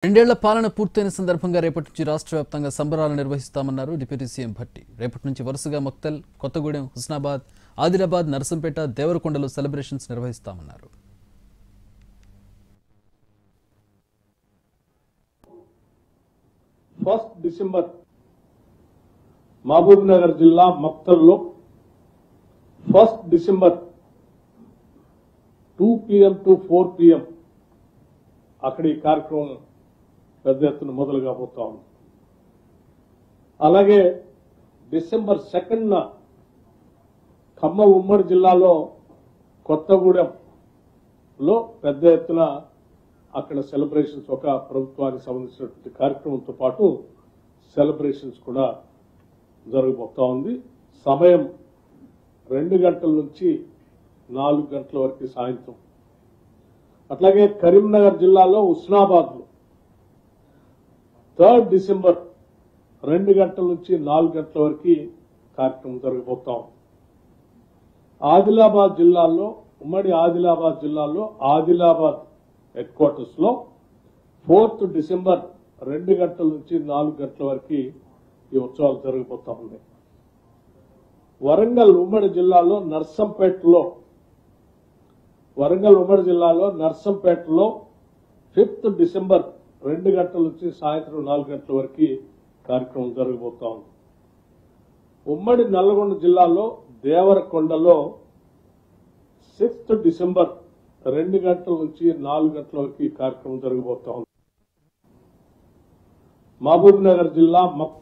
రెండేళ్ల పాలన పూర్తయిన సందర్భంగా రేపటి నుంచి రాష్ట్ర వ్యాప్తంగా సంబరాలు నిర్వహిస్తామన్నారు డిప్యూటీ సీఎం భట్టి. రేపటి నుంచి వరుసగా మక్తల్, కొత్తగూడెం, హుస్నాబాద్, ఆదిలాబాద్, నర్సంపేట, దేవరకొండలో సెలబ్రేషన్స్ నిర్వహిస్తామన్నారు. ఫస్ట్ డిసెంబర్ మహబూబ్ నగర్ జిల్లా మక్తల్లో, first December 2 PM to 4 PM అక్కడ ఈ కార్యక్రమం పెద్ద ఎత్తున మొదలు కాబోతా ఉంది. అలాగే డిసెంబర్ 2న ఖమ్మం ఉమ్మడి జిల్లాలో కొత్తగూడెంలో పెద్ద ఎత్తున అక్కడ సెలబ్రేషన్స్, ఒక ప్రభుత్వానికి సంబంధించినటువంటి కార్యక్రమంతో పాటు సెలబ్రేషన్స్ కూడా జరగబోతా ఉంది. సమయం 2 గంటల నుంచి 4 గంటల వరకు సాయంత్రం. అట్లాగే కరీంనగర్ జిల్లాలో హుస్నాబాద్ లో 3rd డిసెంబర్ 2 గంటల నుంచి 4 గంటల వరకు కార్యక్రమం జరగబోతా ఉంది. ఆదిలాబాద్ జిల్లాలో, ఉమ్మడి ఆదిలాబాద్ జిల్లాలో ఆదిలాబాద్ హెడ్ క్వార్టర్స్ లో 4th డిసెంబర్ 2 గంటల నుంచి 4 గంటల వరకు ఈ ఉత్సవాలు జరగబోతా ఉన్నాయి. వరంగల్ ఉమ్మడి జిల్లాలో నర్సంపేటలో 5th డిసెంబర్ 2 గంటల నుంచి సాయంత్రం 4 గంటల వరకు కార్యక్రమం జరగబోతా ఉంది. ఉమ్మడి నల్లగొండ జిల్లాలో దేవరకొండలో 6th డిసెంబర్ 2 గంటల నుంచి 4 గంటల వరకు ఈ కార్యక్రమం జరగబోతా ఉంది. మహబూబ్ నగర్ జిల్లా మక్తల్